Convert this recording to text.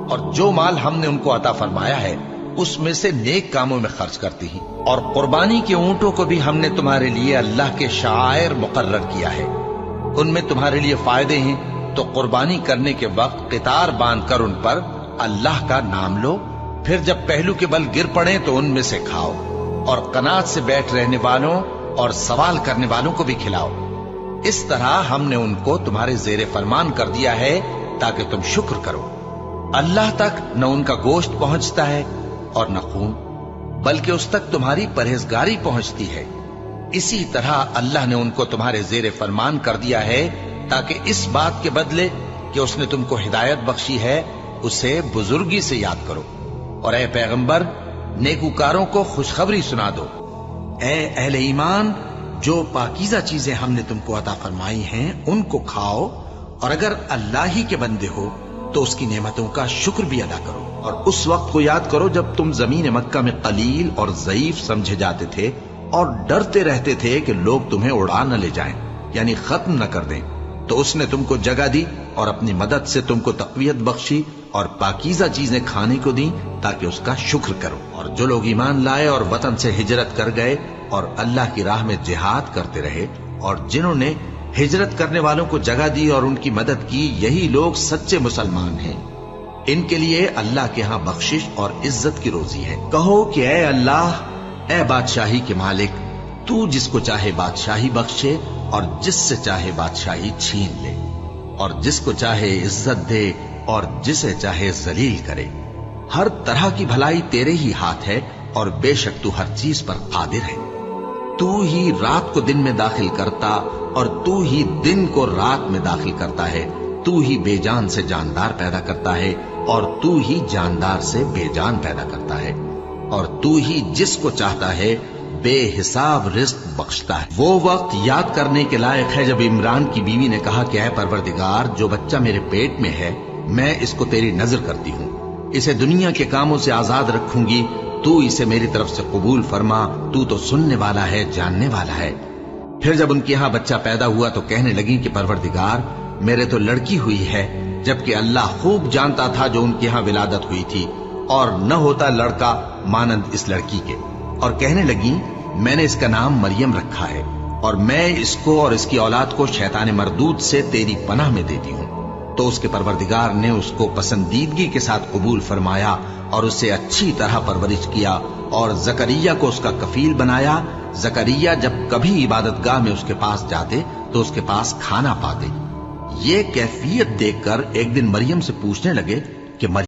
اور جو مال ہم نے ان کو عطا فرمایا ہے اس میں سے نیک کاموں میں خرچ کرتی ہیں، اور قربانی کے اونٹوں کو بھی ہم نے تمہارے لیے اللہ کے شعائر مقرر کیا ہے، ان میں تمہارے لیے فائدے ہیں، تو قربانی کرنے کے وقت قطار باندھ کر ان پر اللہ کا نام لو، پھر جب پہلو کے بل گر پڑے تو ان میں سے کھاؤ، اور قناعت سے بیٹھ رہنے والوں اور سوال کرنے والوں کو بھی کھلاؤ۔ اس طرح ہم نے ان کو تمہارے زیر فرمان کر دیا ہے تاکہ تم شکر کرو۔ اللہ تک نہ ان کا گوشت پہنچتا ہے اور نہ خون، بلکہ اس تک تمہاری پرہیزگاری پہنچتی ہے۔ اسی طرح اللہ نے ان کو تمہارے زیر فرمان کر دیا ہے تاکہ اس بات کے بدلے کہ اس نے تم کو ہدایت بخشی ہے اسے بزرگی سے یاد کرو، اور اے پیغمبر نیکوکاروں کو خوشخبری سنا دو۔ اے اہل ایمان، جو پاکیزہ چیزیں ہم نے تم کو عطا فرمائی ہیں ان کو کھاؤ، اور اگر اللہ ہی کے بندے ہو تو اس کی نعمتوں کا شکر بھی ادا کرو، اور اس وقت کو یاد کرو جب تم زمین مکہ میں قلیل اور ضعیف سمجھے جاتے تھے اور ڈرتے رہتے تھے کہ لوگ تمہیں اڑا نہ لے جائیں، یعنی ختم نہ کر دیں، تو اس نے تم کو جگہ دی اور اپنی مدد سے تم کو تقویت بخشی اور پاکیزہ چیزیں کھانے کو دیں تاکہ اس کا شکر کرو۔ اور جو لوگ ایمان لائے اور وطن سے ہجرت کر گئے اور اللہ کی راہ میں جہاد کرتے رہے، اور جنہوں نے ہجرت کرنے والوں کو جگہ دی اور ان کی مدد کی، یہی لوگ سچے مسلمان ہیں، ان کے لیے اللہ کے ہاں بخشش اور عزت کی روزی ہے۔ کہو کہ اے اللہ، اے بادشاہی کے مالک، تو جس کو چاہے بادشاہی بخشے اور جس سے چاہے بادشاہی چھین لے، اور جس کو چاہے عزت دے اور جسے چاہے ذلیل کرے۔ ہر طرح کی بھلائی تیرے ہی ہاتھ ہے، اور بے شک تو ہر چیز پر قادر ہے۔ تو ہی رات کو دن میں داخل کرتا اور تو ہی دن کو رات میں داخل کرتا ہے، تو ہی بے جان سے جاندار پیدا کرتا ہے اور تو ہی جاندار سے بے جان پیدا کرتا ہے، اور تو ہی جس کو چاہتا ہے بے حساب رزق بخشتا ہے۔ وہ وقت یاد کرنے کے لائق ہے جب عمران کی بیوی نے کہا کہ اے پروردگار، جو بچہ میرے پیٹ میں ہے میں اس کو تیری نظر کرتی ہوں، اسے دنیا کے کاموں سے آزاد رکھوں گی، تو اسے میری طرف سے قبول فرما، تو سننے والا ہے، جاننے والا ہے۔ پھر جب ان کے ہاں بچہ پیدا ہوا تو کہنے لگی کہ پروردگار، میرے تو لڑکی ہوئی ہے، جبکہ اللہ خوب جانتا تھا جو ان کے ہاں ولادت ہوئی تھی، اور نہ ہوتا لڑکا مانند اس لڑکی کے۔ اور کہنے لگی میں نے اس کا نام مریم رکھا ہے، اور میں اس کو اور اس کی اولاد کو شیطان مردود سے تیری پناہ میں دیتی ہوں۔ تو اس کے پروردگار نے اس کو پسندیدگی کے ساتھ قبول فرمایا اور اسے اچھی طرح پرورش کیا، اور زکریا کو اس کا کفیل بنایا۔ زکریا جب کبھی عبادت گاہ میں اس کے پاس جاتے تو اس کے پاس کھانا پاتے۔ یہ کیفیت دیکھ کر ایک دن مریم سے پوچھنے لگے کہ